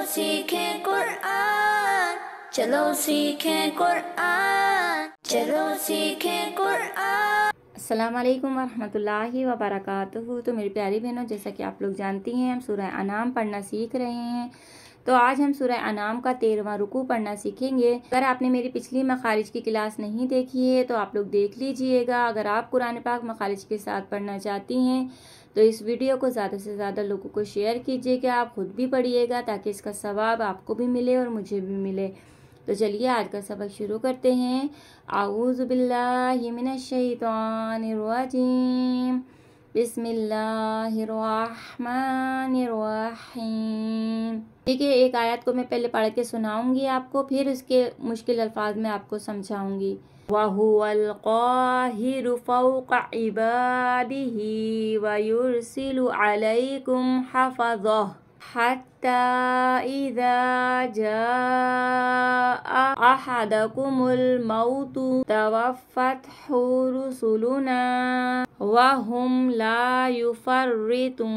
सीखें कुरआन, चलो सीखें कुरआन, चलो सीखें कुरआन। अस्सलाम वालेकुम वरहमतुल्लाहि वबरकातुहू। तो मेरी प्यारी बहनों, जैसा कि आप लोग जानती हैं, हम सूरह अनाम पढ़ना सीख रहे हैं। तो आज हम सूरह अनाम का 13वां रुकू पढ़ना सीखेंगे। अगर आपने मेरी पिछली मखारिज की क्लास नहीं देखी है तो आप लोग देख लीजिएगा। अगर आप कुरान पाक मखारिज के साथ पढ़ना चाहती हैं तो इस वीडियो को ज़्यादा से ज़्यादा लोगों को शेयर कीजिएगा। आप खुद भी पढ़िएगा ताकि इसका सवाब आपको भी मिले और मुझे भी मिले। तो चलिए आज का सबक शुरू करते हैं। आऊज़ु बिल्लाहि मिनश शैतानिर रजीम, बिस्मिल्लाहिर रहमानिर रहीम। ठीक है, एक आयत को मैं पहले पढ़ के सुनाऊंगी आपको, फिर उसके मुश्किल अल्फाज में आपको समझाऊंगी। वहुवल काहिरु फौqa इबादिही व युरसिलु अलैकुम हफ़ज़ह हत्ता इज़ा जाअ अहदकुमुल मौतु तवफ़्फ़तहु रुसुलुना व हुम ला युफ़र्रितून।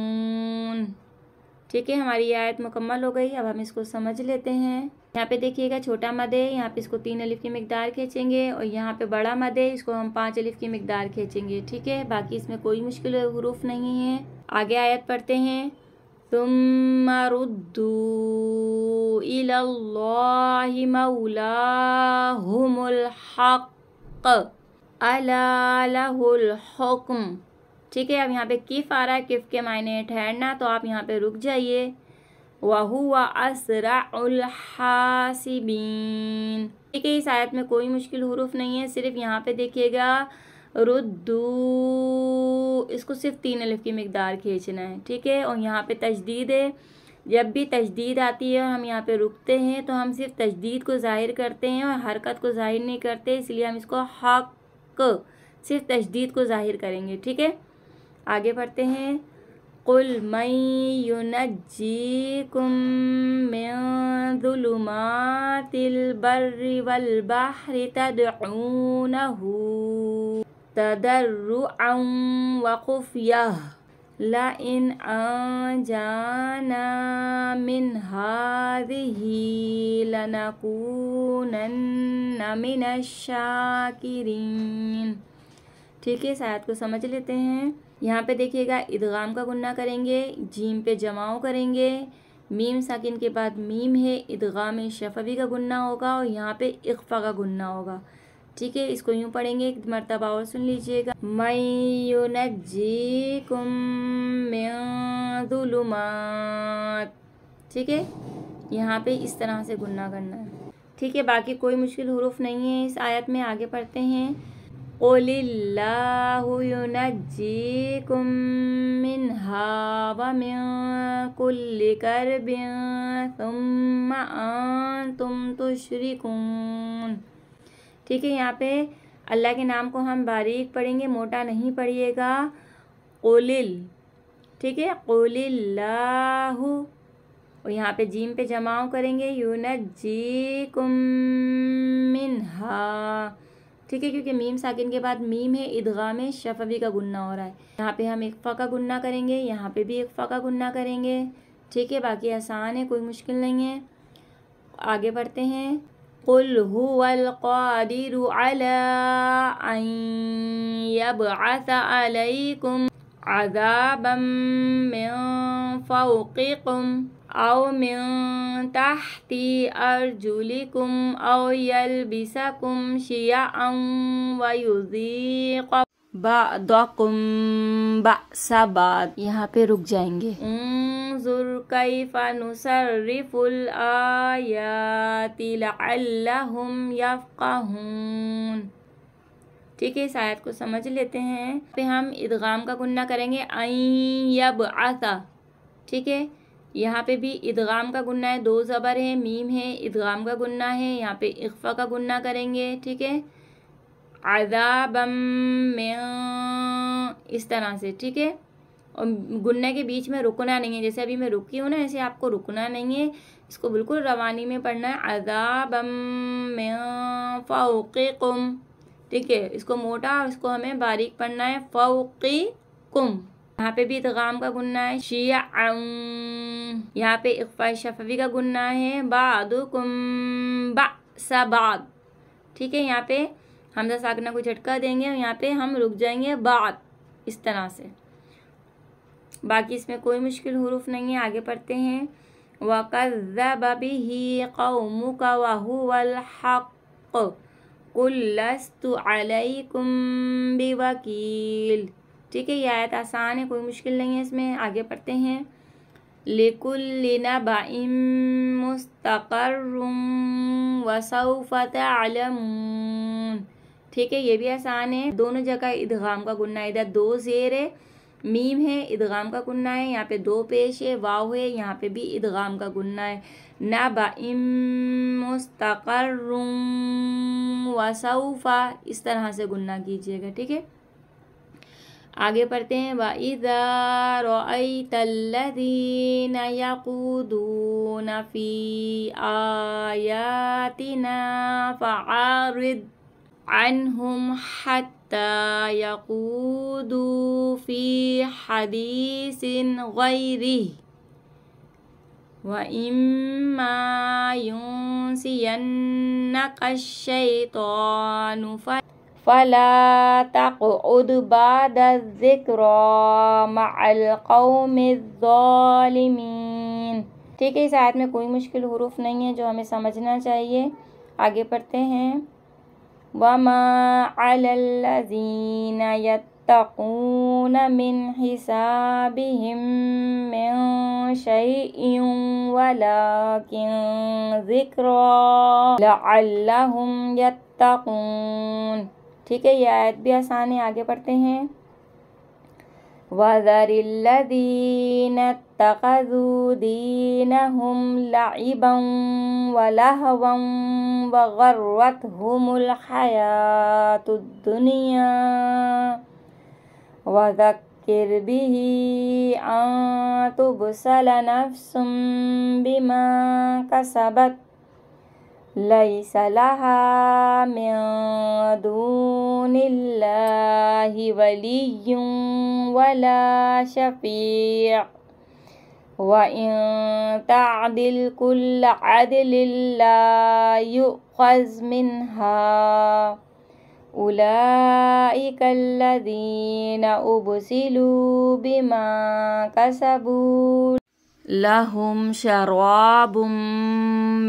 ठीक है, हमारी आयत मुकम्मल हो गई। अब हम इसको समझ लेते हैं। यहाँ पे देखिएगा छोटा मद है, यहाँ पे इसको 3 अलिफ की मिकदार खींचेंगे और यहाँ पे बड़ा मद है, इसको हम 5 अलिफ की मिकदार खींचेंगे। ठीक है, बाकी इसमें कोई मुश्किल हुरूफ नहीं है। आगे आयत पढ़ते हैं। सुम्मा रुद्दू इलल्लाहि मौलाहुमुल हक़ अला लहुल हुक्म। ठीक है, अब यहाँ पे किफ आ रहा है, किफ के मायने ठहरना, तो आप यहाँ पे रुक जाइए। वहुवा अस्राउल हासिबीन। ठीक है, इस आयत में कोई मुश्किल हुरूफ नहीं है, सिर्फ यहाँ पे देखिएगा रुद्दू, इसको सिर्फ 3 अलिफ की मिकदार खींचना है। ठीक है, और यहाँ पे तजदीद है। जब भी तजदीद आती है और हम यहाँ पे रुकते हैं तो हम सिर्फ तजदीद को जाहिर करते हैं और हरकत को जाहिर नहीं करते, इसलिए हम इसको हक सिर्फ तजदीद को जाहिर करेंगे। ठीक है, आगे बढ़ते हैं। कुल मन युनज्जीकुम मिन ज़ुलुमातिल बर्रि वल बहरि तदऊनहु तदर्रुअन व खुफ़ियह लइन अंजाना मिन हाज़िही लनकूनन्न मिनश शाकिरीन। ठीक है, इस आयत को समझ लेते हैं। यहाँ पे देखिएगा इदगाम का गुन्ना करेंगे, जीम पे जमाओ करेंगे, मीम साकिन के बाद मीम है, इदगाम शफवी का गुन्ना होगा और यहाँ पे इख्फा का गुन्ना होगा। ठीक है, इसको यूँ पढ़ेंगे, एक मरतबा और सुन लीजिएगा। मै युनज्जीकुम मिन ज़ुलुमात। ठीक है, यहाँ पे इस तरह से गुन्ना करना है। ठीक है, बाकी कोई मुश्किल हुरूफ नहीं है इस आयत में। आगे पढ़ते हैं। क़ुलिल्लाहु युनज्जीकुम मिन्हा व मिन कुल्लि कर्बिन सुम्मा अंतुम तुश्रिकून। ठीक है, यहाँ पे अल्लाह के नाम को हम बारीक पढ़ेंगे, मोटा नहीं पढ़िएगा। क़ुलिल, ठीक है, क़ुलिल्लाहु, और यहाँ पे जीम पे जमाओ करेंगे, युनज्जीकुम मिन्हा। ठीक है, क्योंकि मीम साकिन के बाद मीम है, इदगाम शफवी का गुन्ना हो रहा है। यहाँ पे हम इख्फा का गुन्ना करेंगे, यहाँ पे भी इख्फा का गुन्ना करेंगे। ठीक है, बाकी आसान है, कोई मुश्किल नहीं है। आगे बढ़ते हैं। कुल हुवल क़ादिरु अला अन यबअस अलैकुम अज़ाबम मिन फ़ौक़िकुम औ मिन तहती अर्जुलिकुम औ यल्बिसकुम शियअन व युज़ीक़ बअदकुम बअसा बाद। यहाँ पे रुक जाएंगे। उन्ज़ुर कैफ़ा नुसर्रिफ़ुल आयाति लअल्लहुम यफ़क़हून। ठीक है, इस आयत को समझ लेते हैं। पे हम इदगाम का गुन्ना करेंगे, अन यबअसा। ठीक है, यहाँ पे भी इदगाम का गुन्ना है, 2 ज़बर है, मीम है, इदगाम का गुन्ना है, यहाँ पे इख्फा का गुन्ना करेंगे। ठीक है, अज़ाबम में इस तरह से। ठीक है, और गुन्ने के बीच में रुकना नहीं है, जैसे अभी मैं रुकी हूँ ना, ऐसे आपको रुकना नहीं है, इसको बिल्कुल रवानी में पढ़ना है। अज़ाबम में फ़ौक़िकुम। ठीक है, इसको मोटा और इसको हमें बारीक पढ़ना है, फ़ौक़िकुम। यहाँ पे भी इदगाम का गुन्ना है शियअन। यहाँ पे इख्फा शफवी का गुन्ना है बादुकुम बअसा बाद। ठीक है, यहाँ पे हमजा साकिना को झटका देंगे और यहाँ पे हम रुक जाएंगे बाद, इस तरह से। बाकी इसमें कोई मुश्किल हुरूफ नहीं है। आगे पढ़ते हैं वकज़्ज़ब बिही क़ौमुक वहुवल हक़्क़ कुल लस्तु अलैकुम बिवकील। ठीक है, ये आयत आसान है, कोई मुश्किल नहीं है इसमें। आगे पढ़ते हैं लिकुल्लि नबइम मुस्तक़र्रुम वसौफ़ तअलमून। ठीक है, ये भी आसान है। दोनों जगह इदगाम का गुन्ना है। इधर 2 ज़ेर है, मीम है, इदगाम का गुन्ना है। यहाँ पे 2 पेश है, वाव है, यहाँ पे भी इदगाम का गुन्ना है। नबइम मुस्तक़र्रुम वसौफ़, इस तरह से गुन्ना कीजिएगा। ठीक है, आगे पढ़ते हैं वइज़ा रअयतल्लज़ीना यक़ूदूना फ़ी आयातिना फ़अरिद अन्हुम हत्ता यक़ूदू फ़ी हदीसिन ग़ैरिही व इम्मा युनसियन्नका शैतानु फला तक़उद बअदा ज़िक्रा मअल क़ौमिज़ ज़ालिमीन। ठीक है, इस आयत में कोई मुश्किल हुरूफ नहीं है जो हमें समझना चाहिए। आगे पढ़ते हैं वमा अलल्लज़ीना यत्तक़ून मिन हिसाबिहिम मिन शैइन वलाकिन ज़िक्रा लअल्लहुम यत्तक़ून। ठीक है, ये आयत भी आसान है। आगे पढ़ते हैं वज़रिल्लज़ीना इत्तख़ज़ू दीनहुम लइबन व लहवन व गर्रतहुमुल हयातुद दुनिया व ज़क्किर बिही अन तुबसला नफ्सुम बिमा कसबत लैसा लहा मिन दूनिल्लाहि वलिय्युन वला शफ़ीअ व इन तअदिल कुल्ल अदलिन ला युख़ज़ मिन्हा उलाइका अल्लज़ीना उबसिलू बिमा कसबू लहुम शराबुम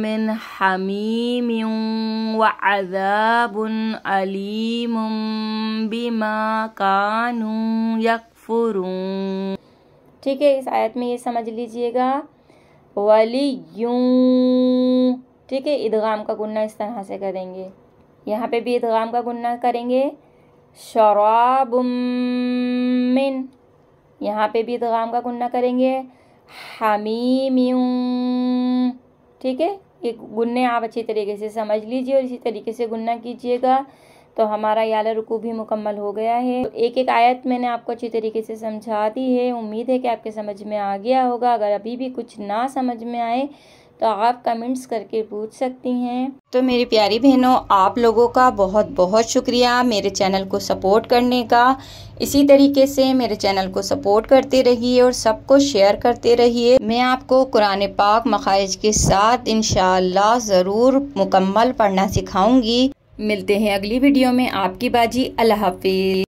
मिन हमीमिन व अज़ाबुन अलीमुम बिमा कानू यकफुरून। ठीक है, इस आयत में ये समझ लीजिएगा वलियूं। ठीक है, इदगाम का गुन्ना इस तरह से करेंगे। यहाँ पे भी इदगाम का गुन्ना करेंगे शराबुम मिन, यहाँ पे भी इदगाम का गुन्ना करेंगे हमीमियूं। ठीक है, ये गुन्ने आप अच्छी तरीके से समझ लीजिए और इसी तरीके से गुन्ना कीजिएगा तो हमारा याला रुकू भी मुकम्मल हो गया है। एक एक आयत मैंने आपको अच्छी तरीके से समझा दी है। उम्मीद है कि आपके समझ में आ गया होगा। अगर अभी भी कुछ ना समझ में आए तो आप कमेंट्स करके पूछ सकती हैं। तो मेरी प्यारी बहनों, आप लोगों का बहुत बहुत शुक्रिया मेरे चैनल को सपोर्ट करने का। इसी तरीके से मेरे चैनल को सपोर्ट करते रहिए और सबको शेयर करते रहिए। मैं आपको कुरान पाक मखारिज के साथ इंशाअल्लाह ज़रूर मुकम्मल पढ़ना सिखाऊंगी। मिलते हैं अगली वीडियो में। आपकी बाजी, अल्लाह हाफिज़।